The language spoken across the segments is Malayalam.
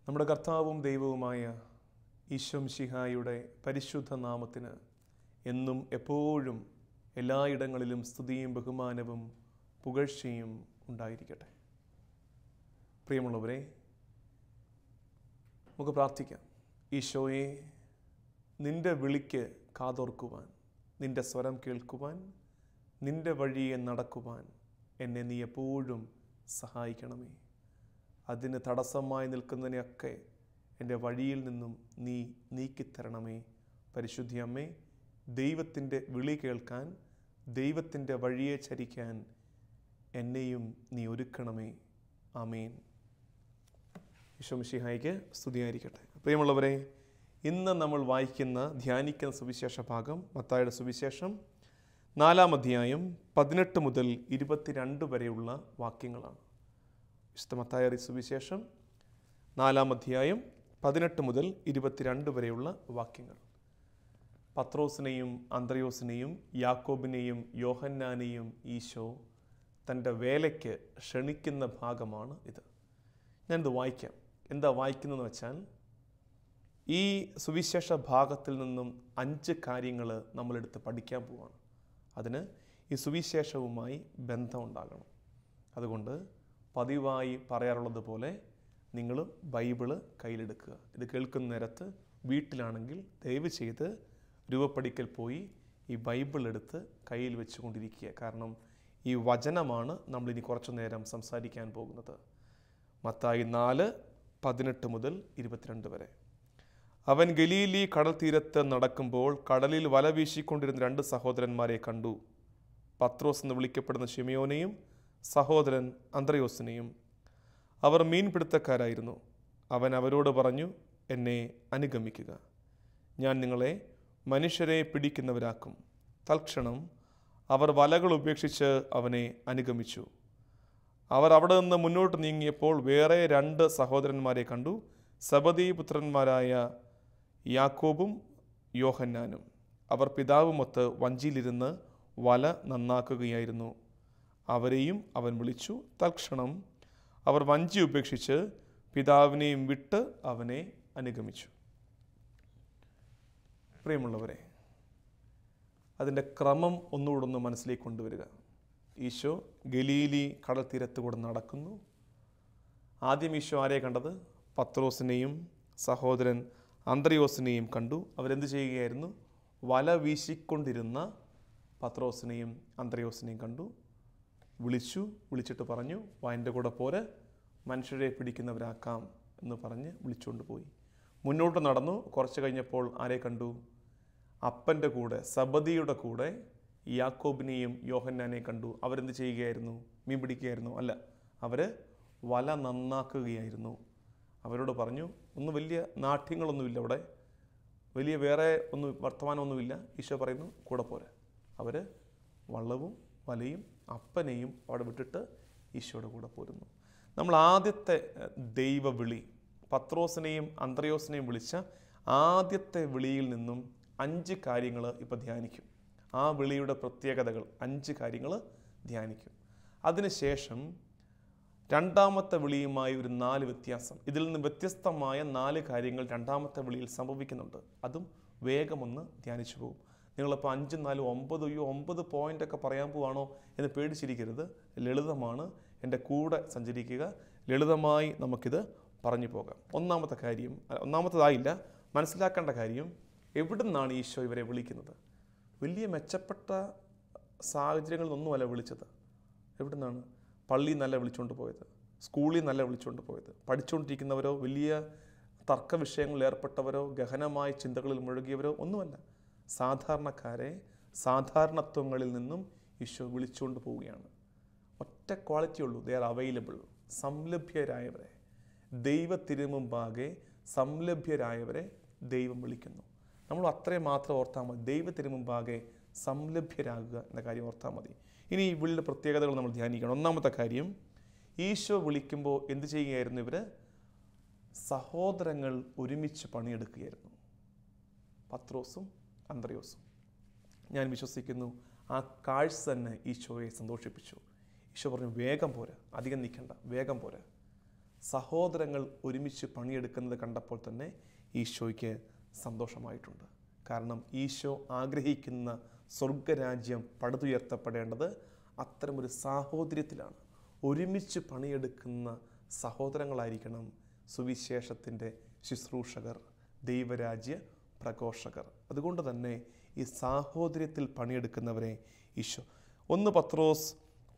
നമ്മുടെ കർത്താവും ദൈവവുമായ ഈശോ മിശിഹായുടെ പരിശുദ്ധ നാമത്തിന് എന്നും എപ്പോഴും എല്ലായിടങ്ങളിലും സ്തുതിയും ബഹുമാനവും പുകഴ്ചയും ഉണ്ടായിരിക്കട്ടെ. പ്രിയമുള്ളവരെ, നമുക്ക് പ്രാർത്ഥിക്കാം. ഈശോയെ, നിൻ്റെ വിളിക്ക് കാതോർക്കുവാൻ, നിൻ്റെ സ്വരം കേൾക്കുവാൻ, നിൻ്റെ വഴിയെ നടക്കുവാൻ എന്നെ നീ എപ്പോഴും സഹായിക്കണമേ. അതിന് തടസ്സമായി നിൽക്കുന്നതിനെയൊക്കെ എൻ്റെ വഴിയിൽ നിന്നും നീ നീക്കിത്തരണമേ. പരിശുദ്ധി അമ്മേ, ദൈവത്തിൻ്റെ വിളി കേൾക്കാൻ, ദൈവത്തിൻ്റെ വഴിയെ ചരിക്കാൻ എന്നെയും നീ ഒരുക്കണമേ. ആമേൻ. ഈശോ മിശിഹായ്ക്ക് സ്തുതിയായിരിക്കട്ടെ. പ്രിയമുള്ളവരെ, ഇന്ന് നമ്മൾ ധ്യാനിക്കുന്ന സുവിശേഷ ഭാഗം മത്തായിയുടെ സുവിശേഷം 4-ാം അധ്യായം 18 മുതൽ 22 വരെയുള്ള വാക്യങ്ങളാണ്. വിശുദ്ധ മത്തായി സുവിശേഷം 4-ാം അധ്യായം 18 മുതൽ 22 വരെയുള്ള വാക്യങ്ങൾ. പത്രോസിനെയും അന്ത്രയോസിനെയും യാക്കോബിനെയും യോഹന്നാനെയും ഈശോ തൻ്റെ വേലയ്ക്ക് ക്ഷണിക്കുന്ന ഭാഗമാണ് ഇത്. ഞാനിത് വായിക്കാം. എന്താ വായിക്കുന്നതെന്ന് വെച്ചാൽ, ഈ സുവിശേഷ ഭാഗത്തിൽ നിന്നും 5 കാര്യങ്ങൾ നമ്മളെടുത്ത് പഠിക്കാൻ പോവാണ്. അതിന് ഈ സുവിശേഷവുമായി ബന്ധമുണ്ടാകണം. അതുകൊണ്ട് പതിവായി പറയാറുള്ളത് പോലെ നിങ്ങൾ ബൈബിള് കയ്യിലെടുക്കുക. ഇത് കേൾക്കുന്ന നേരത്ത് വീട്ടിലാണെങ്കിൽ ദയവ് ചെയ്ത് രൂപപ്പടിക്കൽ പോയി ഈ ബൈബിൾ എടുത്ത് കയ്യിൽ വെച്ചുകൊണ്ടിരിക്കുക. കാരണം ഈ വചനമാണ് നമ്മളിനി കുറച്ചു നേരം സംസാരിക്കാൻ പോകുന്നത്. മത്തായി 4:18 മുതൽ 22 വരെ. അവൻ ഗലീലി കടൽ തീരത്ത് നടക്കുമ്പോൾ കടലിൽ വല വീശിക്കൊണ്ടിരുന്ന 2 സഹോദരന്മാരെ കണ്ടു. പത്രോസ് എന്ന് വിളിക്കപ്പെടുന്ന ശിമയോനെയും സഹോദരൻ അന്ത്രയോസിനെയും. അവർ മീൻപിടുത്തക്കാരായിരുന്നു. അവൻ അവരോട് പറഞ്ഞു, എന്നെ അനുഗമിക്കുക, ഞാൻ നിങ്ങളെ മനുഷ്യരെ പിടിക്കുന്നവരാക്കും. തൽക്ഷണം അവർ വലകൾ ഉപേക്ഷിച്ച് അവനെ അനുഗമിച്ചു. അവർ അവിടെ നിന്ന് മുന്നോട്ട് നീങ്ങിയപ്പോൾ വേറെ 2 സഹോദരന്മാരെ കണ്ടു, സബദീ പുത്രന്മാരായ യാക്കോബും യോഹന്നാനും. അവർ പിതാവുമൊത്ത് വഞ്ചിയിലിരുന്ന് വല നന്നാക്കുകയായിരുന്നു. അവരെയും അവൻ വിളിച്ചു. തൽക്ഷണം അവർ വഞ്ചി ഉപേക്ഷിച്ച് പിതാവിനെയും വിട്ട് അവനെ അനുഗമിച്ചു. പ്രിയമുള്ളവരെ, അതിൻ്റെ ക്രമം ഒന്നുകൂടെ മനസ്സിലേക്ക് കൊണ്ടുവരിക. ഈശോ ഗലീലി കടൽ തീരത്ത് കൂടെ നടക്കുന്നു. ആദ്യം ഈശോ ആരെ കണ്ടത്? പത്രോസിനെയും സഹോദരൻ അന്ത്രയോസിനെയും കണ്ടു. അവരെന്ത് ചെയ്യുകയായിരുന്നു? വല വീശിക്കൊണ്ടിരുന്ന പത്രോസിനെയും അന്ത്രയോസിനെയും കണ്ടു. വിളിച്ചിട്ട് പറഞ്ഞു, എൻ്റെ കൂടെ പോരെ, മനുഷ്യരെ പിടിക്കുന്നവരാക്കാം എന്ന് പറഞ്ഞ് വിളിച്ചുകൊണ്ട് പോയി. മുന്നോട്ട് നടന്നു. കുറച്ച് കഴിഞ്ഞപ്പോൾ ആരെ കണ്ടു? അപ്പൻ്റെ കൂടെ, സബദിയുടെ കൂടെ യാക്കോബിനെയും യോഹന്നാനെയും കണ്ടു. അവരെന്ത് ചെയ്യുകയായിരുന്നു? മീൻ പിടിക്കുകയായിരുന്നു? അല്ല, അവർ വല നന്നാക്കുകയായിരുന്നു. അവരോട് പറഞ്ഞു, ഒന്നും വലിയ നാട്യങ്ങളൊന്നുമില്ല അവിടെ, വലിയ വേറെ ഒന്നും വർത്തമാനമൊന്നുമില്ല. ഈശോ പറയുന്നു, കൂടെ പോരെ. അവർ വള്ളവും വലയും അപ്പനെയും അവിടെ വിട്ടിട്ട് ഈശോയുടെ കൂടെ പോരുന്നു. നമ്മൾ ആദ്യത്തെ ദൈവവിളി, പത്രോസിനെയും അന്ത്രയോസിനെയും വിളിച്ച ആദ്യത്തെ വിളിയിൽ നിന്നും 5 കാര്യങ്ങൾ ഇപ്പോൾ ധ്യാനിക്കും. ആ വിളിയുടെ പ്രത്യേകതകൾ 5 കാര്യങ്ങൾ ധ്യാനിക്കും. അതിനുശേഷം 2ാമത്തെ വിളിയുമായി ഒരു 4 വ്യത്യാസം, ഇതിൽ നിന്ന് വ്യത്യസ്തമായ 4 കാര്യങ്ങൾ 2ാമത്തെ വിളിയിൽ സംഭവിക്കുന്നുണ്ട്. അതും വേഗമൊന്ന് ധ്യാനിച്ചു പോകും. നിങ്ങളിപ്പോൾ 5, 4, 9 പോയിൻ്റൊക്കെ പറയാൻ പോവാണോ എന്ന് പേടിച്ചിരിക്കരുത്. ലളിതമാണ്. എൻ്റെ കൂടെ സഞ്ചരിക്കുക. ലളിതമായി നമുക്കിത് പറഞ്ഞു പോകാം. ഒന്നാമത്തേതായില്ല, മനസ്സിലാക്കേണ്ട കാര്യം, എവിടെ നിന്നാണ് ഈശോ ഇവരെ വിളിക്കുന്നത്? വലിയ മെച്ചപ്പെട്ട സാഹചര്യങ്ങളിൽ നിന്നൊന്നുമല്ല വിളിച്ചത്. എവിടെ നിന്നാണ്? പള്ളിയിൽ നിന്നല്ല വിളിച്ചുകൊണ്ട് പോയത്, സ്കൂളിൽ നിന്നല്ല വിളിച്ചുകൊണ്ട് പോയത്. പഠിച്ചുകൊണ്ടിരിക്കുന്നവരോ വലിയ തർക്ക വിഷയങ്ങളിൽ ഏർപ്പെട്ടവരോ ഗഹനമായ ചിന്തകളിൽ മുഴുകിയവരോ ഒന്നുമല്ല. സാധാരണക്കാരെ സാധാരണത്വങ്ങളിൽ നിന്നും ഈശോ വിളിച്ചുകൊണ്ട് പോവുകയാണ്. ഒറ്റ ക്വാളിറ്റി ഉള്ളൂ, ദേ ആർ അവൈലബിൾ. സംലഭ്യരായവരെ, ദൈവത്തിനു മുമ്പാകെ സംലഭ്യരായവരെ ദൈവം വിളിക്കുന്നു. നമ്മൾ അത്രയും മാത്രം ഓർത്താൽ മതി. ദൈവത്തിനു മുമ്പാകെ സംലഭ്യരാകുക എന്ന കാര്യം ഓർത്താൽ മതി. ഇനി ഈ വിളിയുടെ പ്രത്യേകതകൾ നമ്മൾ ധ്യാനിക്കണം. ഒന്നാമത്തെ കാര്യം, ഈശോ വിളിക്കുമ്പോൾ എന്ത് ചെയ്യുകയായിരുന്നു? ഇവർ സഹോദരങ്ങൾ ഒരുമിച്ച് പണിയെടുക്കുകയായിരുന്നു, പത്രോസും അന്ത്രയോസും. ഞാൻ വിശ്വസിക്കുന്നു ആ കാഴ്ച തന്നെ ഈശോയെ സന്തോഷിപ്പിച്ചു. ഈശോ പറഞ്ഞു, വേഗം പോരാ, അധികം നിൽക്കണ്ട, വേഗം പോരാ. സഹോദരങ്ങൾ ഒരുമിച്ച് പണിയെടുക്കുന്നത് കണ്ടപ്പോൾ തന്നെ ഈശോയ്ക്ക് സന്തോഷമായിട്ടുണ്ട്. കാരണം ഈശോ ആഗ്രഹിക്കുന്ന സ്വർഗരാജ്യം പടുതുയർത്തപ്പെടേണ്ടത് അത്തരമൊരു സാഹോദര്യത്തിലാണ്. ഒരുമിച്ച് പണിയെടുക്കുന്ന സഹോദരങ്ങളായിരിക്കണം സുവിശേഷത്തിൻ്റെ ശുശ്രൂഷകർ, ദൈവരാജ്യ പ്രഘോഷകർ. അതുകൊണ്ട് തന്നെ ഈ സാഹോദര്യത്തിൽ പണിയെടുക്കുന്നവരെ ഈശോ 1 പത്രോസ്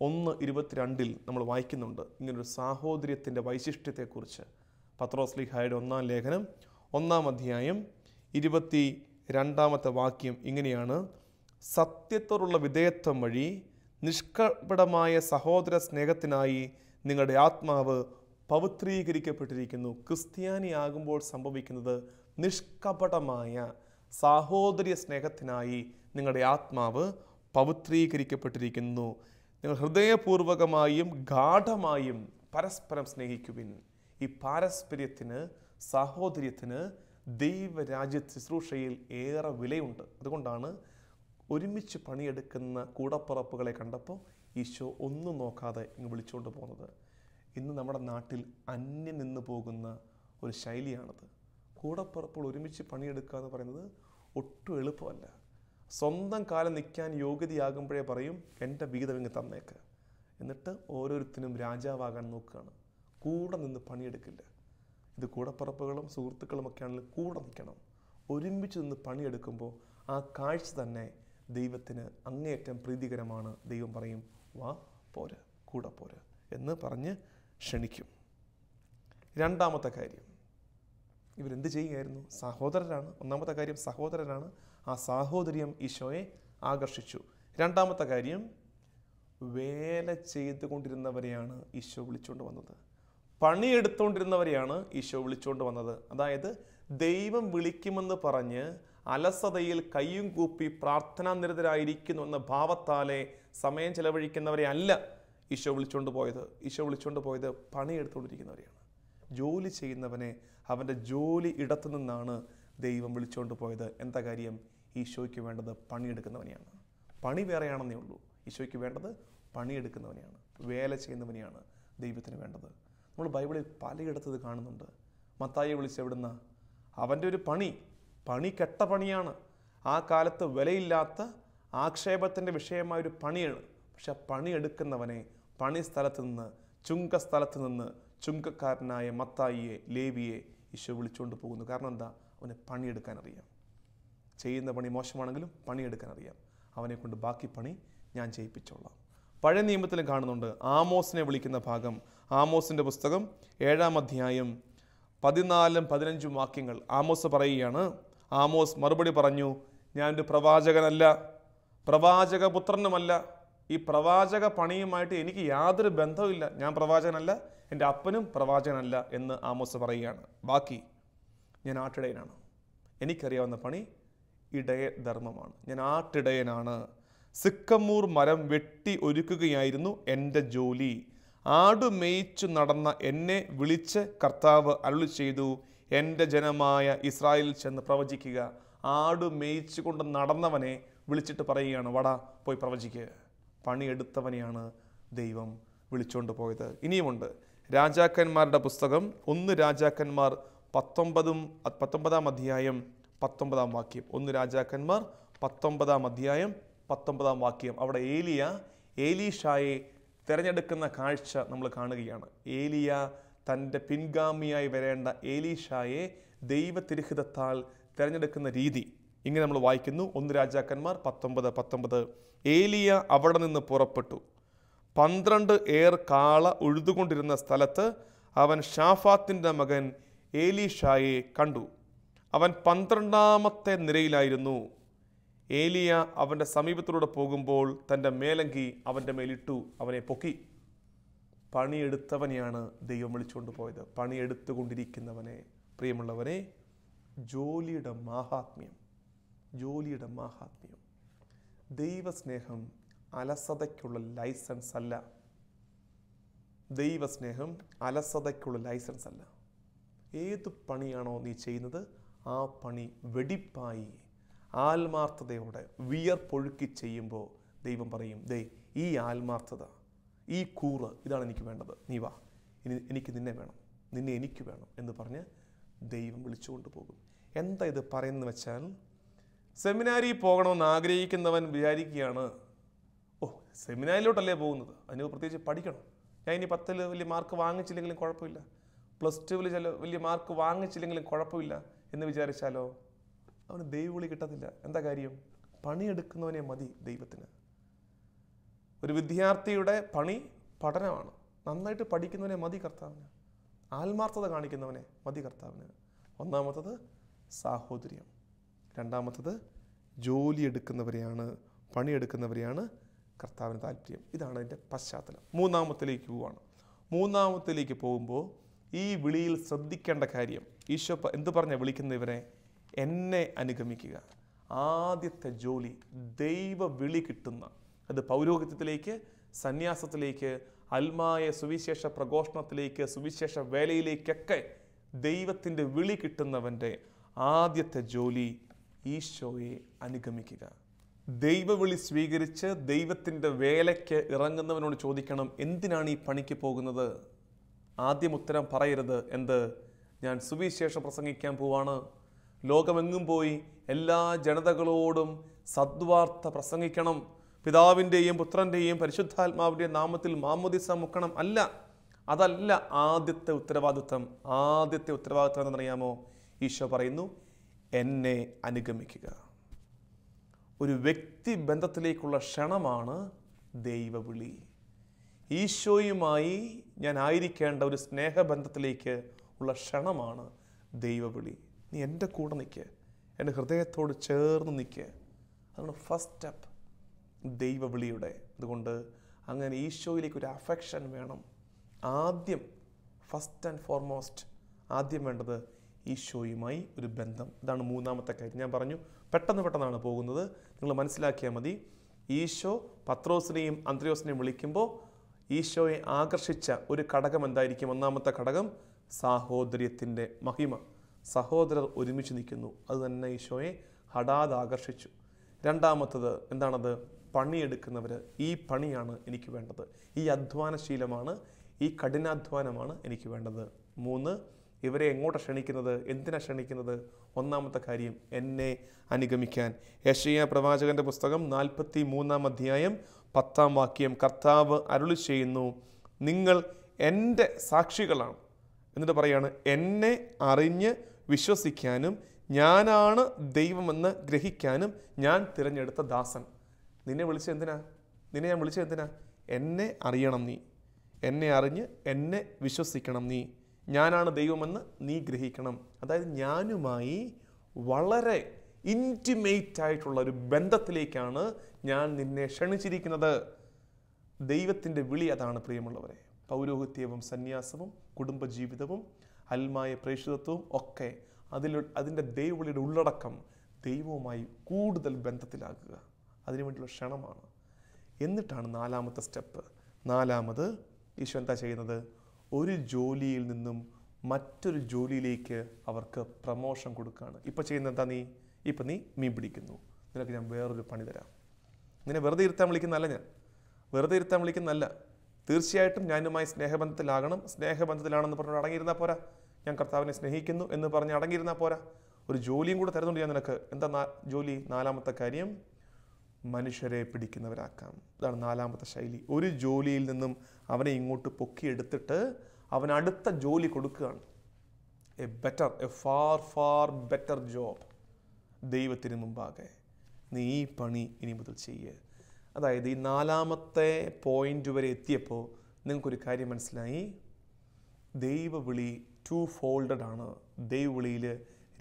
1:22 നമ്മൾ വായിക്കുന്നുണ്ട് ഇങ്ങനൊരു സാഹോദര്യത്തിൻ്റെ വൈശിഷ്ട്യത്തെക്കുറിച്ച്. പത്രോസ് ലീഹായുടെ 1-ാം ലേഖനം 1-ാം അധ്യായം 22-ാമത്തെ വാക്യം ഇങ്ങനെയാണ്: സത്യത്തോടുള്ള വിധേയത്വം വഴി നിഷ്കപടമായ സഹോദര സ്നേഹത്തിനായി നിങ്ങളുടെ ആത്മാവ് പവിത്രീകരിക്കപ്പെട്ടിരിക്കുന്നു. ക്രിസ്ത്യാനിയാകുമ്പോൾ സംഭവിക്കുന്നത് നിഷ്കപടമായ സാഹോദര്യ സ്നേഹത്തിനായി നിങ്ങളുടെ ആത്മാവ് പവിത്രീകരിക്കപ്പെട്ടിരിക്കുന്നു. നിങ്ങൾ ഹൃദയപൂർവകമായും ഗാഢമായും പരസ്പരം സ്നേഹിക്കുവിൻ. ഈ പാരസ്പര്യത്തിന്, സാഹോദര്യത്തിന് ദൈവരാജ്യ ശുശ്രൂഷയിൽ ഏറെ വിലയുണ്ട്. അതുകൊണ്ടാണ് ഒരുമിച്ച് പണിയെടുക്കുന്ന കൂടപ്പുറപ്പുകളെ കണ്ടപ്പോൾ ഈശോ ഒന്നും നോക്കാതെ ഇങ്ങ് വിളിച്ചുകൊണ്ട് പോകുന്നത്. ഇന്ന് നമ്മുടെ നാട്ടിൽ അന്യം നിന്ന് പോകുന്ന ഒരു ശൈലിയാണത്. കൂടപ്പുറപ്പുകൾ ഒരുമിച്ച് പണിയെടുക്കുക എന്ന് പറയുന്നത് ഒട്ടും എളുപ്പമല്ല. സ്വന്തം കാലം നിൽക്കാൻ യോഗ്യതയാകുമ്പോഴേ പറയും എൻ്റെ വീതം ഇങ്ങ് തന്നേക്ക്. എന്നിട്ട് ഓരോരുത്തരും രാജാവാകാൻ നോക്കുകയാണ്. കൂടെ നിന്ന് പണിയെടുക്കില്ല. ഇത് കൂടപ്പുറപ്പുകളും സുഹൃത്തുക്കളുമൊക്കെ ആണെങ്കിൽ കൂടെ നിൽക്കണം. ഒരുമിച്ച് നിന്ന് പണിയെടുക്കുമ്പോൾ ആ കാഴ്ച തന്നെ ദൈവത്തിന് അങ്ങേയറ്റം പ്രീതികരമാണ്. ദൈവം പറയും, വാ പോര്, കൂടെ പോര് എന്ന് പറഞ്ഞ് ക്ഷണിക്കും. രണ്ടാമത്തെ കാര്യം, ഇവരെന്ത് ചെയ്യുകയായിരുന്നു? സഹോദരരാണ്. ഒന്നാമത്തെ കാര്യം സഹോദരരാണ്. ആ സാഹോദര്യം ഈശോയെ ആകർഷിച്ചു. രണ്ടാമത്തെ കാര്യം, വേല ചെയ്തുകൊണ്ടിരുന്നവരെയാണ് ഈശോ വിളിച്ചുകൊണ്ട് വന്നത്. പണിയെടുത്തുകൊണ്ടിരുന്നവരെയാണ് ഈശോ വിളിച്ചുകൊണ്ട് വന്നത്. അതായത് ദൈവം വിളിക്കുമെന്ന് പറഞ്ഞ് അലസതയിൽ കയ്യും കൂപ്പി പ്രാർത്ഥനാ നിരതരായിരിക്കുന്നു എന്ന ഭാവത്താലെ സമയം ചെലവഴിക്കുന്നവരെ അല്ല ഈശോ വിളിച്ചുകൊണ്ട് പോയത്. ഈശോ വിളിച്ചുകൊണ്ട് പോയത് പണിയെടുത്തുകൊണ്ടിരിക്കുന്നവരെയാണ്. ജോലി ചെയ്യുന്നവനെ അവൻ്റെ ജോലി ഇടത്തു നിന്നാണ് ദൈവം വിളിച്ചുകൊണ്ട് പോയത്. എന്താ കാര്യം? ഈശോയ്ക്ക് വേണ്ടത് പണിയെടുക്കുന്നവനെയാണ്. പണി വേറെയാണെന്നേ ഉള്ളൂ. ഈശോയ്ക്ക് വേണ്ടത് പണിയെടുക്കുന്നവനെയാണ്, വേല ചെയ്യുന്നവനെയാണ് ദൈവത്തിന് വേണ്ടത്. നമ്മൾ ബൈബിളിൽ പലയിടത്തത് കാണുന്നുണ്ട്. മത്തായിയെ വിളിച്ചെവിടുന്ന അവൻ്റെ ഒരു പണി കെട്ട പണിയാണ്. ആ കാലത്ത് വിലയില്ലാത്ത ആക്ഷേപത്തിൻ്റെ വിഷയമായൊരു പണിയാണ്. പക്ഷെ പണിയെടുക്കുന്നവനെ പണി സ്ഥലത്ത് നിന്ന്, ചുങ്കസ്ഥലത്ത് നിന്ന് ചുങ്കക്കാരനായ മത്തായിയെ, ലേവിയെ ഈശോ വിളിച്ചുകൊണ്ട് പോകുന്നു. കാരണം എന്താ? അവന് പണിയെടുക്കാൻ അറിയാം. ചെയ്യുന്ന പണി മോശമാണെങ്കിലും പണിയെടുക്കാൻ അറിയാം. അവനെ കൊണ്ട് ബാക്കി പണി ഞാൻ ചെയ്യിപ്പിച്ചോളാം. പഴയ നിയമത്തിലും കാണുന്നുണ്ട് ആമോസിനെ വിളിക്കുന്ന ഭാഗം. ആമോസിൻ്റെ പുസ്തകം 7-ാം അധ്യായം 14-15 വാക്യങ്ങൾ. ആമോസ് പറയുകയാണ്. ആമോസ് മറുപടി പറഞ്ഞു, ഞാനൊരു പ്രവാചകനല്ല, പ്രവാചകപുത്രനുമല്ല. ഈ പ്രവാചക പണിയുമായിട്ട് എനിക്ക് യാതൊരു ബന്ധവുമില്ല. ഞാൻ പ്രവാചകനല്ല, എൻ്റെ അപ്പനും പ്രവാചകനല്ല എന്ന് ആമോസ് പറയുകയാണ്. ബാക്കി, ഞാൻ ആട്ടിടയനാണ്. എനിക്കറിയാവുന്ന പണി ഇടയ ധർമ്മമാണ്. ഞാൻ ആട്ടിടയനാണ്. സിക്കമൂർ മരം വെട്ടി ഒരുക്കുകയായിരുന്നു എൻ്റെ ജോലി. ആട് മേയിച്ചു നടന്ന എന്നെ വിളിച്ച് കർത്താവ് അരുളി ചെയ്തു, എൻ്റെ ജനമായ ഇസ്രായേലിൽ ചെന്ന് പ്രവചിക്കുക. ആട് മേയിച്ചു കൊണ്ട് നടന്നവനെ വിളിച്ചിട്ട് പറയുകയാണ്, വടാ പോയി പ്രവചിക്കുക. പണിയെടുത്തവനെയാണ് ദൈവം വിളിച്ചുകൊണ്ട് പോയത്. ഇനിയുമുണ്ട് രാജാക്കന്മാരുടെ പുസ്തകം 1 രാജാക്കന്മാർ 19-ാം അധ്യായം 19-ാം വാക്യം. 1 രാജാക്കന്മാർ 19-ാം അധ്യായം 19-ാം വാക്യം. അവിടെ ഏലീഷായെ തിരഞ്ഞെടുക്കുന്ന കാഴ്ച നമ്മൾ കാണുകയാണ്. ഏലിയ തൻ്റെ പിൻഗാമിയായി വരേണ്ട ഏലീഷായെ ദൈവതിരുഹിതത്താൽ തിരഞ്ഞെടുക്കുന്ന രീതി ഇങ്ങനെ നമ്മൾ വായിക്കുന്നു. 1 രാജാക്കന്മാർ 19:19. ഏലിയ അവിടെ നിന്ന് പുറപ്പെട്ടു. 12 ഏർ കാള ഉഴുതുകൊണ്ടിരുന്ന സ്ഥലത്ത് അവൻ ഷാഫാത്തിൻ്റെ മകൻ ഏലീഷായെ കണ്ടു. അവൻ 12-ാമത്തെ നിരയിലായിരുന്നു. ഏലിയ അവൻ്റെ സമീപത്തിലൂടെ പോകുമ്പോൾ തൻ്റെ മേലങ്കി അവൻ്റെ മേലിട്ടു, അവനെ പൊക്കി. പണിയെടുത്തവനെയാണ് ദൈവം വിളിച്ചുകൊണ്ട് പോയത്. പണിയെടുത്തുകൊണ്ടിരിക്കുന്നവനെ. പ്രിയമുള്ളവരെ, ജോലിയുടെ മാഹാത്മ്യം, ദൈവസ്നേഹം അലസതയ്ക്കുള്ള ലൈസൻസ് അല്ല. ദൈവസ്നേഹം അലസതയ്ക്കുള്ള ലൈസൻസ് അല്ല. ഏത് പണിയാണോ നീ ചെയ്യുന്നത് ആ പണി വെടിപ്പായി ആത്മാർത്ഥതയോടെ വിയർപ്പൊഴുക്കി ചെയ്യുമ്പോൾ ദൈവം പറയും, ദേ ഈ ആത്മാർത്ഥത, ഈ കൂറ്, ഇതാണ് എനിക്ക് വേണ്ടത്. നീ വാ, എനിക്ക് നിന്നെ വേണം. നിന്നെ എനിക്ക് വേണം എന്ന് പറഞ്ഞ് ദൈവം വിളിച്ചുകൊണ്ട് പോകും. എന്താ ഇത് പറയുന്നത് വെച്ചാൽ, സെമിനാരിയിൽ പോകണമെന്ന് ആഗ്രഹിക്കുന്നവൻ വിചാരിക്കുകയാണ്, സെമിനാരിലോട്ടല്ലേ പോകുന്നത്, അതിന് പ്രത്യേകിച്ച് പഠിക്കണം, ഞാൻ ഇനി 10 വലിയ മാർക്ക് വാങ്ങിച്ചില്ലെങ്കിലും കുഴപ്പമില്ല, +2 വലിയ മാർക്ക് വാങ്ങിച്ചില്ലെങ്കിലും കുഴപ്പമില്ല എന്ന് വിചാരിച്ചാലോ, അവന് ദൈവവിളി കിട്ടത്തില്ല. എന്താ കാര്യം? പണിയെടുക്കുന്നവനെ മതി ദൈവത്തിന്. ഒരു വിദ്യാർത്ഥിയുടെ പണി പഠനമാണ്. നന്നായിട്ട് പഠിക്കുന്നവനെ മതി കർത്താവിന്. ആത്മാർത്ഥത കാണിക്കുന്നവനെ മതി കർത്താവിന്. ഒന്നാമത്തത് സാഹോദര്യം, രണ്ടാമത്തത് ജോലിയെടുക്കുന്നവരെയാണ്, പണിയെടുക്കുന്നവരെയാണ് കർത്താവിന് താല്പര്യം. ഇതാണ് അതിൻ്റെ പശ്ചാത്തലം. മൂന്നാമത്തിലേക്ക് പോവുകയാണ്. മൂന്നാമത്തിലേക്ക് പോകുമ്പോൾ ഈ വിളിയിൽ ശ്രദ്ധിക്കേണ്ട കാര്യം, ഈശോ എന്ത് പറഞ്ഞ വിളിക്കുന്ന ഇവരെ? എന്നെ അനുഗമിക്കുക. ആദ്യത്തെ ജോലി ദൈവ വിളി കിട്ടുന്ന, അത് പൗരോഹിത്യത്തിലേക്ക്, സന്യാസത്തിലേക്ക്, ആത്മായ സുവിശേഷ പ്രഘോഷണത്തിലേക്ക്, സുവിശേഷ വേലയിലേക്കൊക്കെ ദൈവത്തിൻ്റെ വിളി കിട്ടുന്നവൻ്റെ ആദ്യത്തെ ജോലി ഈശോയെ അനുഗമിക്കുക. ദൈവവിളി സ്വീകരിച്ച് ദൈവത്തിൻ്റെ വേലയ്ക്ക് ഇറങ്ങുന്നവനോട് ചോദിക്കണം, എന്തിനാണ് ഈ പണിക്ക് പോകുന്നത്? ആദ്യം ഉത്തരം പറയരുത്. എന്ത്? ഞാൻ സുവിശേഷം പ്രസംഗിക്കാൻ പോവാണ്, ലോകമെങ്ങും പോയി എല്ലാ ജനതകളോടും സദ്വാർത്ത പ്രസംഗിക്കണം, പിതാവിൻ്റെയും പുത്രൻ്റെയും പരിശുദ്ധാത്മാവിൻ്റെയും നാമത്തിൽ മാമോദിസ മുക്കണം. അല്ല, അതല്ല ആദ്യത്തെ ഉത്തരവാദിത്വം. ആദ്യത്തെ ഉത്തരവാദിത്വം എന്തെന്നറിയാമോ? ഈശോ പറയുന്നു, എന്നെ അനുഗമിക്കുക. ഒരു വ്യക്തി ബന്ധത്തിലേക്കുള്ള ക്ഷണമാണ് ദൈവവിളി. ഈശോയുമായി ഞാൻ ആയിരിക്കേണ്ട ഒരു സ്നേഹബന്ധത്തിലേക്ക് ഉള്ള ക്ഷണമാണ് ദൈവവിളി. നീ എൻ്റെ കൂടെ നിൽക്കുക, എൻ്റെ ഹൃദയത്തോട് ചേർന്ന് നിൽക്കുക. അതാണ് ഫസ്റ്റ് സ്റ്റെപ്പ് ദൈവവിളിയുടെ. അതുകൊണ്ട് അങ്ങനെ ഈശോയിലേക്ക് ഒരു അഫെക്ഷൻ വേണം. ആദ്യം ഫസ്റ്റ് ആൻഡ് ഫോർമോസ്റ്റ് ആദ്യം വേണ്ടത് ഈശോയുമായി ഒരു ബന്ധം. ഇതാണ് മൂന്നാമത്തെ കാര്യം. ഞാൻ പറഞ്ഞു പെട്ടെന്നാണ് പോകുന്നത്, നിങ്ങൾ മനസ്സിലാക്കിയാൽ മതി. ഈശോ പത്രോസിനെയും അന്ത്രയോസിനെയും വിളിക്കുമ്പോൾ ഈശോയെ ആകർഷിച്ച ഒരു ഘടകം എന്തായിരിക്കും? ഒന്നാമത്തെ ഘടകം സാഹോദര്യത്തിൻ്റെ മഹിമ. സഹോദരർ ഒരുമിച്ച് നിൽക്കുന്നു, അത് തന്നെ ഈശോയെ ഹഠാത് ആകർഷിച്ചു. രണ്ടാമത്തത് എന്താണത്? പണിയെടുക്കുന്നവർ. ഈ പണിയാണ് എനിക്ക് വേണ്ടത്, ഈ അധ്വാനശീലമാണ്, ഈ കഠിനാധ്വാനമാണ് എനിക്ക് വേണ്ടത്. 3, ഇവരെ എങ്ങോട്ട് ക്ഷണിക്കുന്നത്? എന്തിനാ ക്ഷണിക്കുന്നത്? ഒന്നാമത്തെ കാര്യം എന്നെ അനുഗമിക്കാൻ. യെശയ്യാ പ്രവാചകന്റെ പുസ്തകം 43-ാം അധ്യായം 10-ാം വാക്യം, കർത്താവ് അരുളി ചെയ്യുന്നു, നിങ്ങൾ എൻ്റെ സാക്ഷികളാണ്. എന്നിട്ട് പറയാണ്, എന്നെ അറിഞ്ഞ് വിശ്വസിക്കാനും ഞാനാണ് ദൈവമെന്ന് ഗ്രഹിക്കാനും ഞാൻ തിരഞ്ഞെടുത്ത ദാസൻ. നിന്നെ വിളിച്ചത് എന്തിനാ? നിന്നെ ഞാൻ വിളിച്ചത് എന്തിനാ? എന്നെ അറിയണം നീ, എന്നെ അറിഞ്ഞ് എന്നെ വിശ്വസിക്കണം നീ, ഞാനാണ് ദൈവമെന്ന് നീ ഗ്രഹിക്കണം. അതായത് ഞാനുമായി വളരെ ഇൻറ്റിമേറ്റ് ആയിട്ടുള്ള ഒരു ബന്ധത്തിലേക്കാണ് ഞാൻ നിന്നെ ക്ഷണിച്ചിരിക്കുന്നത്. ദൈവത്തിൻ്റെ വിളി അതാണ് പ്രിയമുള്ളവരെ. പൗരോഹിത്യവും സന്യാസവും കുടുംബജീവിതവും ആത്മായ പ്രേക്ഷിതത്വവും ഒക്കെ അതിൻ്റെ ദൈവവിളിയുടെ ഉള്ളടക്കം ദൈവവുമായി കൂടുതൽ ബന്ധത്തിലാക്കുക, അതിനുവേണ്ടിയുള്ള ക്ഷണമാണ്. എന്നിട്ടാണ് നാലാമത്തെ സ്റ്റെപ്പ്. നാലാമത് ഈശോ എന്താ ചെയ്യുന്നത്? ഒരു ജോലിയിൽ നിന്നും മറ്റൊരു ജോലിയിലേക്ക് അവർക്ക് പ്രമോഷൻ കൊടുക്കുകയാണ്. ഇപ്പോൾ ചെയ്യുന്നത് എന്താ? ഇപ്പം നീ മീൻ പിടിക്കുന്നു, നിനക്ക് ഞാൻ വേറൊരു പണി തരാം. നിന്നെ വെറുതെ ഇരുത്താൻ വിളിക്കുന്നതല്ല, ഞാൻ വെറുതെ ഇരുത്താൻ വിളിക്കുന്നതല്ല. തീർച്ചയായിട്ടും ഞാനുമായി സ്നേഹബന്ധത്തിലാകണം. സ്നേഹബന്ധത്തിലാണെന്ന് പറഞ്ഞ് അടങ്ങിയിരുന്നാൽ പോരാ. ഞാൻ കർത്താവിനെ സ്നേഹിക്കുന്നു എന്ന് പറഞ്ഞ് അടങ്ങിയിരുന്നാൽ പോരാ. ഒരു ജോലിയും കൂടെ തരുന്നുണ്ട് ഞാൻ നിനക്ക്. എന്താ ജോലി? നാലാമത്തെ കാര്യം, മനുഷ്യരെ പിടിക്കുന്നവരാക്കാം. ഇതാണ് നാലാമത്തെ ശൈലി. ഒരു ജോലിയിൽ നിന്നും അവനെ ഇങ്ങോട്ട് പൊക്കിയെടുത്തിട്ട് അവൻ അടുത്ത ജോലി കൊടുക്കുകയാണ്. A far better job. ദൈവത്തിന് മുമ്പാകെ നീ ഈ പണി ഇനി മുതൽ ചെയ്യുക. അതായത് ഈ നാലാമത്തെ പോയിന്റ് വരെ എത്തിയപ്പോൾ നിങ്ങൾക്കൊരു കാര്യം മനസ്സിലായി. ദൈവവിളി 2 ഫോൾഡഡ് ആണ്. ദൈവവിളിയിൽ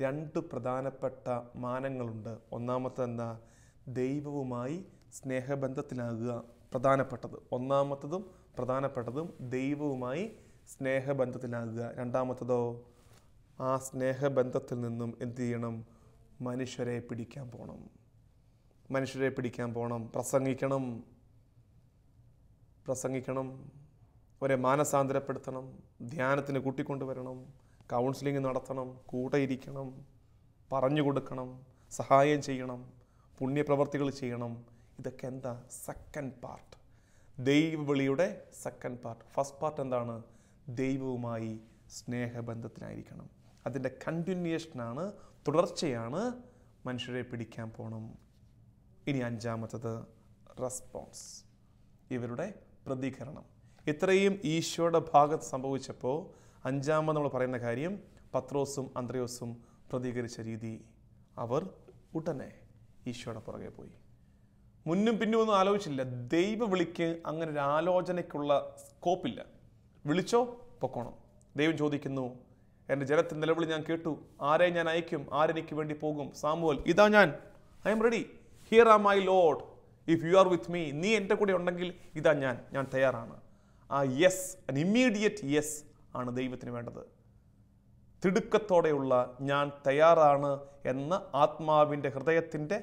2 പ്രധാനപ്പെട്ട മാനങ്ങളുണ്ട്. ഒന്നാമത്തെ എന്താ? ദൈവവുമായി സ്നേഹബന്ധത്തിലാകുക, പ്രധാനപ്പെട്ടത്. ഒന്നാമത്തതും പ്രധാനപ്പെട്ടതും ദൈവവുമായി സ്നേഹബന്ധത്തിലാകുക. രണ്ടാമത്തതോ, ആ സ്നേഹബന്ധത്തിൽ നിന്നും എന്ത് ചെയ്യണം? മനുഷ്യരെ പിടിക്കാൻ പോകണം. മനുഷ്യരെ പിടിക്കാൻ പോകണം. പ്രസംഗിക്കണം, അവരെ മാനസാന്തരപ്പെടുത്തണം, ധ്യാനത്തിന് കൂട്ടിക്കൊണ്ടുവരണം, കൗൺസിലിംഗ് നടത്തണം, കൂടെ ഇരിക്കണം, പറഞ്ഞു കൊടുക്കണം, സഹായം ചെയ്യണം, പുണ്യപ്രവർത്തികൾ ചെയ്യണം. ഇതൊക്കെ എന്താ? Second part. ദൈവവിളിയുടെ സെക്കൻഡ് പാർട്ട്. ഫസ്റ്റ് പാർട്ട് എന്താണ്? ദൈവവുമായി സ്നേഹബന്ധത്തിലായിരിക്കണം. അതിൻ്റെ കണ്ടിന്യൂഷനാണ്, തുടർച്ചയാണ് മനുഷ്യരെ പിടിക്കാൻ പോകണം. ഇനി അഞ്ചാമത്തത് റെസ്പോൺസ്, ഇവരുടെ പ്രതികരണം. ഇത്രയും ഈശോയുടെ ഭാഗത്ത് സംഭവിച്ചപ്പോൾ അഞ്ചാമത് നമ്മൾ പറയുന്ന കാര്യം പത്രോസും അന്ത്രയോസും പ്രതികരിച്ച രീതി. അവർ ഉടനെ ഈശോയുടെ പുറകെ പോയി. മുന്നും പിന്നും ഒന്നും ആലോചിച്ചില്ല. ദൈവ വിളിക്ക് അങ്ങനെ ഒരു ആലോചനയ്ക്കുള്ള സ്കോപ്പില്ല. വിളിച്ചോ പൊക്കോണം. ദൈവം ചോദിക്കുന്നു, എൻ്റെ ജനത്തിൻ്റെ നിലവിളി ഞാൻ കേട്ടു, ആരെ ഞാൻ അയക്കും, ആരെനിക്ക് വേണ്ടി പോകും? സാമുവൽ, ഇതാ ഞാൻ, I am ready, here are my Lord, if you are with me, നീ എൻ്റെ കൂടെ ഉണ്ടെങ്കിൽ ഇതാ ഞാൻ തയ്യാറാണ്. ആ യെസ്, an immediate യെസ് ആണ് ദൈവത്തിന് വേണ്ടത്. തിടുക്കത്തോടെയുള്ള ഞാൻ തയ്യാറാണ് എന്ന ആത്മാവിൻ്റെ, ഹൃദയത്തിൻ്റെ,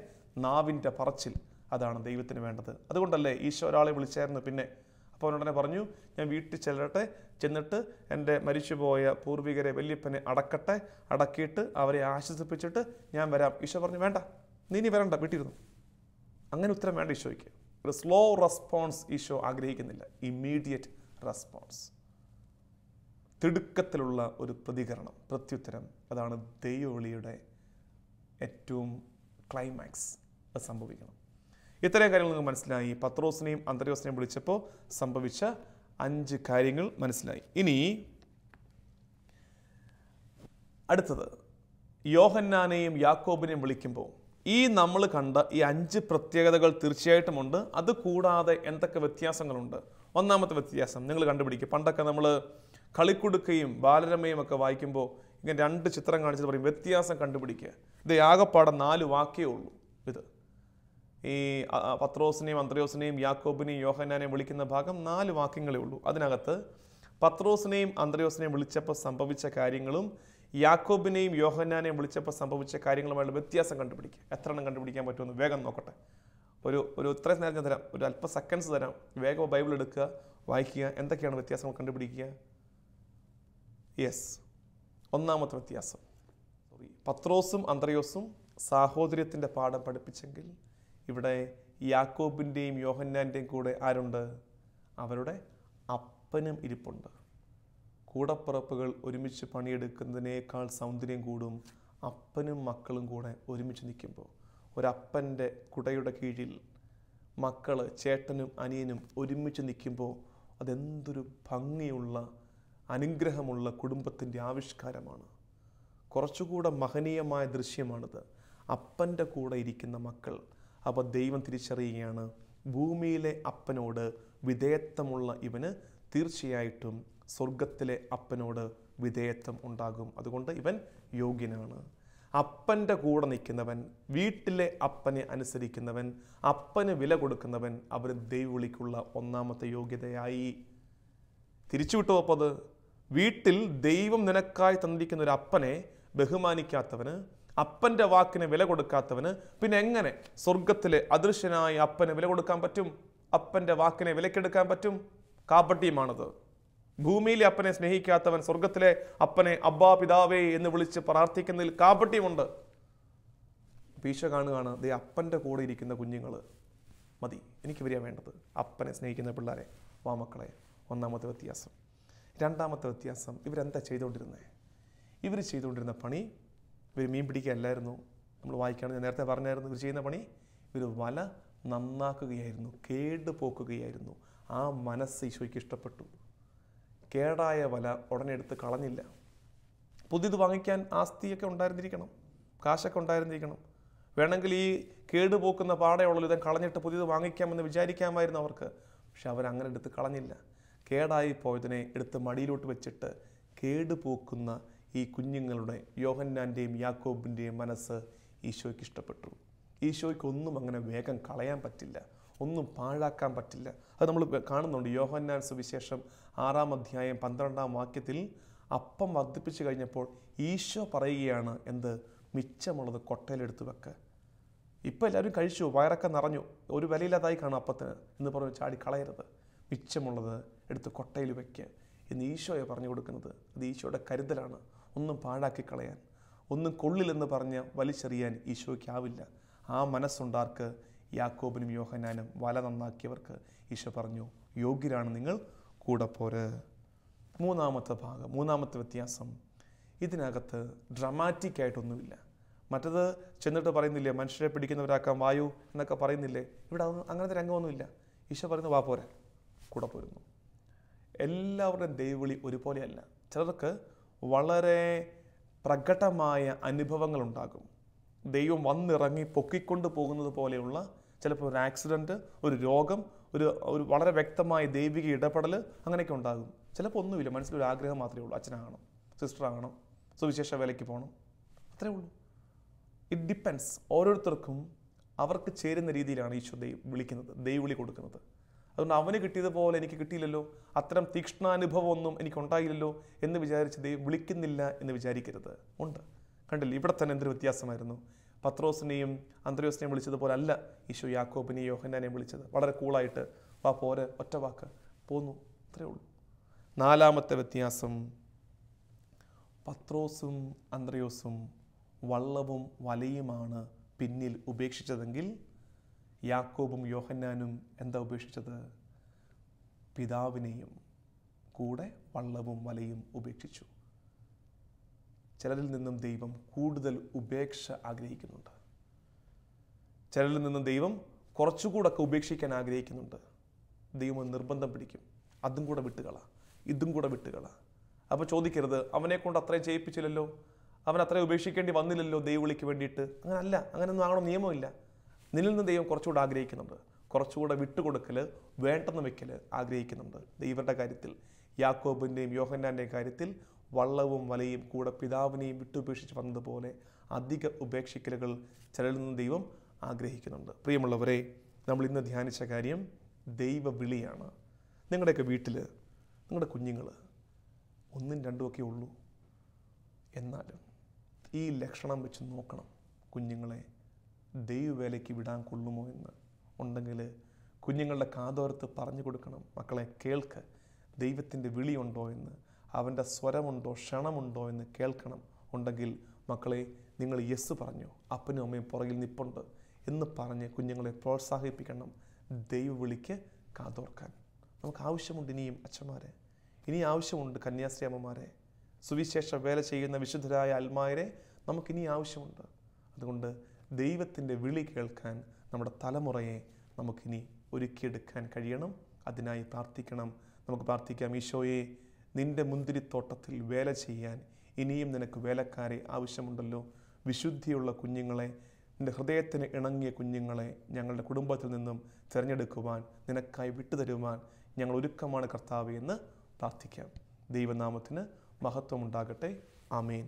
നാവിൻ്റെ പറച്ചിൽ, അതാണ് ദൈവത്തിന് വേണ്ടത്. അതുകൊണ്ടല്ലേ ഈശോ ഒരാളെ വിളിച്ചായിരുന്നു. പിന്നെ അപ്പോൾ അവനുടനെ പറഞ്ഞു, ഞാൻ വീട്ടിൽ ചെന്നിട്ട് എൻ്റെ മരിച്ചുപോയ പൂർവികരെ, വല്യപ്പനെ അടക്കിയിട്ട് അവരെ ആശ്വസിപ്പിച്ചിട്ട് ഞാൻ വരാം. ഈശോ പറഞ്ഞു, വേണ്ട, നീ വരണ്ട, വീട്ടിലിരുന്നു. അങ്ങനെ ഉത്തരം വേണ്ട ഈശോയ്ക്ക്. ഒരു സ്ലോ റെസ്പോൺസ് ഈശോ ആഗ്രഹിക്കുന്നില്ല, ഇമ്മീഡിയറ്റ് റെസ്പോൺസ്, തിടുക്കത്തിലുള്ള ഒരു പ്രതികരണം, പ്രത്യുത്തരം. അതാണ് ദൈവവിളിയുടെ ഏറ്റവും ക്ലൈമാക്സ്. അത് സംഭവിക്കണം. ഇത്രയും കാര്യങ്ങൾ നിങ്ങൾക്ക് മനസ്സിലായി. പത്രോസിനെയും അന്ത്രയോസിനെയും വിളിച്ചപ്പോൾ സംഭവിച്ച 5 കാര്യങ്ങൾ മനസ്സിലായി. ഇനി അടുത്തത് യോഹന്നാനെയും യാക്കോബിനെയും വിളിക്കുമ്പോൾ ഈ നമ്മൾ കണ്ട ഈ 5 പ്രത്യേകതകൾ തീർച്ചയായിട്ടുമുണ്ട്. അത് കൂടാതെ എന്തൊക്കെ വ്യത്യാസങ്ങളുണ്ട്? ഒന്നാമത്തെ വ്യത്യാസം നിങ്ങൾ കണ്ടുപിടിക്കുക. പണ്ടൊക്കെ നമ്മൾ കളിക്കുടുക്കയും ബാലരമയും ഒക്കെ വായിക്കുമ്പോൾ ഇങ്ങനെ 2 ചിത്രം കാണിച്ചിട്ട് പറയും വ്യത്യാസം കണ്ടുപിടിക്കുക. ഇത് ആകെപ്പാടെ 4 വാക്യമേ ഉള്ളൂ. ഇത് ഈ പത്രോസിനെയും അന്ത്രയോസിനെയും യാക്കോബിനെയും യോഹന്നാനെയും വിളിക്കുന്ന ഭാഗം 4 വാക്യങ്ങളേ ഉള്ളൂ. അതിനകത്ത് പത്രോസിനെയും അന്ത്രയോസിനെയും വിളിച്ചപ്പോൾ സംഭവിച്ച കാര്യങ്ങളും യാക്കോബിനെയും യോഹന്നാനെയും വിളിച്ചപ്പോൾ സംഭവിച്ച കാര്യങ്ങളുമായുള്ള വ്യത്യാസം കണ്ടുപിടിക്കുക. എത്ര എണ്ണം കണ്ടുപിടിക്കാൻ പറ്റുമെന്ന് വേഗം നോക്കട്ടെ. ഒരു ഇത്രയും നേരം ഞാൻ തരാം, ഒരു അല്പ സെക്കൻഡ്സ് തരാം. വേഗം ബൈബിൾ എടുക്കുക, വായിക്കുക, എന്തൊക്കെയാണ് വ്യത്യാസങ്ങൾ കണ്ടുപിടിക്കുക. യെസ്, ഒന്നാമത്തെ വ്യത്യാസം, പത്രോസും അന്ത്രയോസും സാഹോദര്യത്തിൻ്റെ പാഠം പഠിപ്പിച്ചെങ്കിൽ ഇവിടെ യാക്കോബിൻ്റെയും യോഹന്നാൻ്റെയും കൂടെ ആരുണ്ട്? അവരുടെ അപ്പനും ഇരിപ്പുണ്ട്. കൂടപ്പിറപ്പുകൾ ഒരുമിച്ച് പണിയെടുക്കുന്നതിനേക്കാൾ സൗന്ദര്യം കൂടും അപ്പനും മക്കളും കൂടെ ഒരുമിച്ച് നിൽക്കുമ്പോൾ. ഒരപ്പൻ്റെ കുടയുടെ കീഴിൽ മക്കൾ, ചേട്ടനും അനിയനും ഒരുമിച്ച് നിൽക്കുമ്പോൾ അതെന്തൊരു ഭംഗിയുള്ള, അനുഗ്രഹമുള്ള കുടുംബത്തിൻ്റെ ആവിഷ്കാരമാണ്. കുറച്ചുകൂടെ മഹനീയമായ ദൃശ്യമാണിത്. അപ്പൻ്റെ കൂടെ ഇരിക്കുന്ന മക്കൾ. അപ്പോൾ ദൈവം തിരിച്ചറിയുകയാണ്, ഭൂമിയിലെ അപ്പനോട് വിധേയത്വമുള്ള ഇവന് തീർച്ചയായിട്ടും സ്വർഗത്തിലെ അപ്പനോട് വിധേയത്വം ഉണ്ടാകും. അതുകൊണ്ട് ഇവൻ യോഗ്യനാണ്. അപ്പൻ്റെ കൂടെ നിൽക്കുന്നവൻ, വീട്ടിലെ അപ്പനെ അനുസരിക്കുന്നവൻ, അപ്പന് വില കൊടുക്കുന്നവൻ, അവന് ദൈവവിളിക്കുള്ള ഒന്നാമത്തെ യോഗ്യതയായി. തിരിച്ചുവിട്ടു. അപ്പോൾ അത് വീട്ടിൽ ദൈവം നിനക്കായി തന്നിരിക്കുന്ന ഒരു അപ്പനെ ബഹുമാനിക്കാത്തവന്, അപ്പൻ്റെ വാക്കിന് വില കൊടുക്കാത്തവന് പിന്നെ എങ്ങനെ സ്വർഗത്തിലെ അദൃശ്യനായ അപ്പന് വില കൊടുക്കാൻ പറ്റും? അപ്പൻ്റെ വാക്കിനെ വിലക്കെടുക്കാൻ പറ്റും? കാപട്യമാണത്. ഭൂമിയിലെ അപ്പനെ സ്നേഹിക്കാത്തവൻ സ്വർഗത്തിലെ അപ്പനെ അബ്ബാ പിതാവേ എന്ന് വിളിച്ച് പ്രാർത്ഥിക്കുന്നതിൽ കാപട്യമുണ്ട്. ഈശോ കാണുകയാണ്, ദേ അപ്പൻ്റെ കൂടെ ഇരിക്കുന്ന കുഞ്ഞുങ്ങൾ മതി, എനിക്ക് വരിക വേണ്ടത് അപ്പനെ സ്നേഹിക്കുന്ന പിള്ളേരെ, വാ മക്കളെ. ഒന്നാമത്തെ വ്യത്യാസം. രണ്ടാമത്തെ വ്യത്യാസം, ഇവരെന്താ ചെയ്തുകൊണ്ടിരുന്നത്? ഇവർ ചെയ്തുകൊണ്ടിരുന്ന പണി, ഇവർ മീൻ പിടിക്കുകയല്ലായിരുന്നു. നമ്മൾ വായിക്കുകയാണെങ്കിൽ നേരത്തെ പറഞ്ഞായിരുന്നു, ഇവർ ചെയ്യുന്ന പണി ഇവർ വല നന്നാക്കുകയായിരുന്നു, കേടുപോക്കുകയായിരുന്നു. ആ മനസ്സ് ഈശോയ്ക്ക് ഇഷ്ടപ്പെട്ടു. കേടായ വല ഉടനെ എടുത്ത് കളഞ്ഞില്ല. പുതിയത് വാങ്ങിക്കാൻ ആസ്തിയൊക്കെ ഉണ്ടായിരുന്നിരിക്കണം, കാശൊക്കെ ഉണ്ടായിരുന്നിരിക്കണം. വേണമെങ്കിൽ ഈ കേടുപോക്കുന്ന പാടയുള്ളൂ ഇതം കളഞ്ഞിട്ട് പുതിയത് വാങ്ങിക്കാമെന്ന് വിചാരിക്കാമായിരുന്നു അവർക്ക്. പക്ഷെ അവരങ്ങനെ എടുത്ത് കളഞ്ഞില്ല. കേടായി പോയതിനെ എടുത്ത് മടിയിലോട്ട് വെച്ചിട്ട് കേടുപോക്കുന്ന ഈ കുഞ്ഞുങ്ങളുടെ, യോഹന്നാൻ്റെയും യാക്കോബിൻ്റെയും മനസ്സ് ഈശോയ്ക്ക് ഇഷ്ടപ്പെട്ടു. ഈശോയ്ക്ക് ഒന്നും അങ്ങനെ വേഗം കളയാൻ പറ്റില്ല, ഒന്നും പാഴാക്കാൻ പറ്റില്ല. അത് നമ്മൾ കാണുന്നുണ്ട്. യോഹന്നാൻ സുവിശേഷം 6-ാം അധ്യായം 12-ാം വാക്യത്തിൽ അപ്പം വർദ്ധിപ്പിച്ചു കഴിഞ്ഞപ്പോൾ ഈശോ പറയുകയാണ്, എന്ത്? മിച്ചമുള്ളത് കൊട്ടയിലെടുത്ത് വെക്ക്. ഇപ്പം എല്ലാവരും കഴിച്ചു, വയറൊക്കെ നിറഞ്ഞു, ഒരു വിലയില്ലാതായി കാണും അപ്പത്തിന് എന്ന് പറഞ്ഞ് ചാടി കളയരുത്. മിച്ചമുള്ളത് എടുത്ത് കൊട്ടയിൽ വയ്ക്കുക എന്ന് ഈശോയെ പറഞ്ഞു കൊടുക്കുന്നത്. അത് ഈശോയുടെ കരുതലാണ്. ഒന്നും പാഴാക്കി കളയാൻ, ഒന്നും കൊള്ളില്ലെന്ന് പറഞ്ഞ് വലിച്ചെറിയാൻ ഈശോയ്ക്കാവില്ല. ആ മനസ്സുണ്ടാർക്ക് യാക്കോബിനും യോഹന്നാനും വല നന്നാക്കിയവർക്ക് ഈശോ പറഞ്ഞു, യോഗ്യരാണ് നിങ്ങൾ, കൂടെ പോര്. മൂന്നാമത്തെ ഭാഗം, മൂന്നാമത്തെ വ്യത്യാസം, ഇതിനകത്ത് ഡ്രമാറ്റിക് ആയിട്ടൊന്നുമില്ല. മറ്റത് ചെന്നിട്ട് പറയുന്നില്ലേ മനുഷ്യരെ പിടിക്കുന്നവരാക്കാൻ വായു എന്നൊക്കെ പറയുന്നില്ലേ, ഇവിടെ അങ്ങനത്തെ രംഗമൊന്നുമില്ല. ഈശോ പറയുന്നു വാ പോരെ, കൂടെ പോരുന്നു. എല്ലാവരുടെയും ദൈവവിളി ഒരുപോലെയല്ല. ചിലർക്ക് വളരെ പ്രകടമായ അനുഭവങ്ങൾ ഉണ്ടാകും. ദൈവം വന്നിറങ്ങി പൊക്കിക്കൊണ്ട് പോകുന്നത് പോലെയുള്ള ചിലപ്പോൾ ഒരു ആക്സിഡൻറ്റ്, ഒരു രോഗം, ഒരു വളരെ വ്യക്തമായ ദൈവിക ഇടപെടൽ അങ്ങനെയൊക്കെ ഉണ്ടാകും. ചിലപ്പോൾ ഒന്നുമില്ല, മനസ്സിലൊരു ആഗ്രഹം മാത്രമേ ഉള്ളൂ, അച്ഛനാകണം, സിസ്റ്ററാകണം, സുവിശേഷ വേലയ്ക്ക് പോകണം, അത്രേ ഉള്ളൂ. It depends. ഓരോരുത്തർക്കും അവർക്ക് ചേരുന്ന രീതിയിലാണ് ഈശോ വിളിക്കുന്നത്, ദൈവവിളി കൊടുക്കുന്നത്. അതുകൊണ്ട് അവന് കിട്ടിയതുപോലെ എനിക്ക് കിട്ടിയില്ലല്ലോ, അത്തരം തീക്ഷ്ണാനുഭവമൊന്നും എനിക്കുണ്ടായില്ലല്ലോ എന്ന് വിചാരിച്ച് ദൈവം വിളിക്കുന്നില്ല എന്ന് വിചാരിക്കരുത്. ഉണ്ട്, കണ്ടില്ല ഇവിടെ തന്നെ എന്തൊരു വ്യത്യാസമായിരുന്നു. പത്രോസിനെയും അന്ത്രയോസിനെയും വിളിച്ചതുപോലെ അല്ല ഈശോ യാക്കോബിനെയും യോഹന്നാനെയും വിളിച്ചത്. വളരെ കൂളായിട്ട് വാ പോരെ, ഒറ്റ വാക്ക്, പോന്നു, അത്രേ ഉള്ളൂ. നാലാമത്തെ വ്യത്യാസം, പത്രോസും അന്ത്രയോസും വള്ളവും വലയുമാണ് പിന്നിൽ ഉപേക്ഷിച്ചതെങ്കിൽ യാക്കോബും യോഹന്നാനും എന്താ ഉപേക്ഷിച്ചത്? പിതാവിനെയും കൂടെ വള്ളവും വലയും ഉപേക്ഷിച്ചു. ചിലരിൽ നിന്നും ദൈവം കൂടുതൽ ഉപേക്ഷ ആഗ്രഹിക്കുന്നുണ്ട്. ചിലരിൽ നിന്നും ദൈവം കുറച്ചുകൂടൊക്കെ ഉപേക്ഷിക്കാൻ ആഗ്രഹിക്കുന്നുണ്ട്. ദൈവം നിർബന്ധം പിടിക്കും, അതും കൂടെ വിട്ടുകള, ഇതും കൂടെ വിട്ടുകള. അപ്പോൾ ചോദിക്കരുത് അവനെ കൊണ്ട് അത്രയും ചെയ്യിപ്പിച്ചില്ലല്ലോ, അവൻ അത്രയും ഉപേക്ഷിക്കേണ്ടി വന്നില്ലല്ലോ ദൈവവിളിക്ക് വേണ്ടിയിട്ട്. അങ്ങനല്ല, അങ്ങനെയൊന്നും ആകണം നിയമമില്ല. നിന്നിൽ നിന്ന് ദൈവം കുറച്ചുകൂടെ ആഗ്രഹിക്കുന്നുണ്ട്. കുറച്ചുകൂടെ വിട്ടുകൊടുക്കൽ, വേണ്ടെന്ന് വെക്കൽ ആഗ്രഹിക്കുന്നുണ്ട്. ദൈവരുടെ കാര്യത്തിൽ, യാക്കോബിൻ്റെയും യോഹന്നാൻ്റെയും കാര്യത്തിൽ വള്ളവും വലയും കൂടെ പിതാവിനെയും വിട്ടുപേക്ഷിച്ച് വന്നതുപോലെ അധിക ഉപേക്ഷിക്കലുകൾ ചിലരിൽ നിന്ന് ദൈവം ആഗ്രഹിക്കുന്നുണ്ട്. പ്രിയമുള്ളവരെ, നമ്മൾ ഇന്ന് ധ്യാനിച്ച കാര്യം ദൈവവിളിയാണ്. നിങ്ങളുടെയൊക്കെ വീട്ടിൽ നിങ്ങളുടെ കുഞ്ഞുങ്ങൾ 1, 2 ഒക്കെ ഉള്ളൂ. എന്നാലും ഈ ലക്ഷണം വെച്ച് നോക്കണം, കുഞ്ഞുങ്ങളെ ദൈവവേലയ്ക്ക് വിടാൻ കൊള്ളുമോ എന്ന്. ഉണ്ടെങ്കിൽ കുഞ്ഞുങ്ങളുടെ കാതോർത്ത് പറഞ്ഞു കൊടുക്കണം, മക്കളെ കേൾക്ക്, ദൈവത്തിൻ്റെ വിളിയുണ്ടോ എന്ന്, അവൻ്റെ സ്വരമുണ്ടോ, ക്ഷണമുണ്ടോ എന്ന് കേൾക്കണം. ഉണ്ടെങ്കിൽ മക്കളെ നിങ്ങൾ യെസ് പറഞ്ഞു, അപ്പനും അമ്മയും പുറകിൽ നിൽപ്പുണ്ട് എന്ന് പറഞ്ഞ് കുഞ്ഞുങ്ങളെ പ്രോത്സാഹിപ്പിക്കണം ദൈവവിളിക്ക് കാതോർക്കാൻ. നമുക്ക് ആവശ്യമുണ്ട് ഇനിയും അച്ഛന്മാരെ, ഇനി ആവശ്യമുണ്ട് കന്യാസ്ത്രീ അമ്മമാരെ, സുവിശേഷ വേല ചെയ്യുന്ന വിശുദ്ധരായ അൽമായരെ നമുക്കിനി ആവശ്യമുണ്ട്. അതുകൊണ്ട് ദൈവത്തിൻ്റെ വിളി കേൾക്കാൻ നമ്മുടെ തലമുറയെ നമുക്കിനി ഒരുക്കിയെടുക്കാൻ കഴിയണം. അതിനായി പ്രാർത്ഥിക്കണം. നമുക്ക് പ്രാർത്ഥിക്കാം. ഈശോയെ, നിൻ്റെ മുന്തിരിത്തോട്ടത്തിൽ വേല ചെയ്യാൻ ഇനിയും നിനക്ക് വേലക്കാരെ ആവശ്യമുണ്ടല്ലോ. വിശുദ്ധിയുള്ള കുഞ്ഞുങ്ങളെ, നിൻ്റെ ഹൃദയത്തിന് ഇണങ്ങിയ കുഞ്ഞുങ്ങളെ ഞങ്ങളുടെ കുടുംബത്തിൽ നിന്നും തിരഞ്ഞെടുക്കുവാൻ, നിനക്കായി വിട്ടുതരുവാൻ ഞങ്ങൾ ഒരുക്കമാണ് കർത്താവേ എന്ന് പ്രാർത്ഥിക്കാം. ദൈവനാമത്തിന് മഹത്വമുണ്ടാകട്ടെ. ആമേൻ.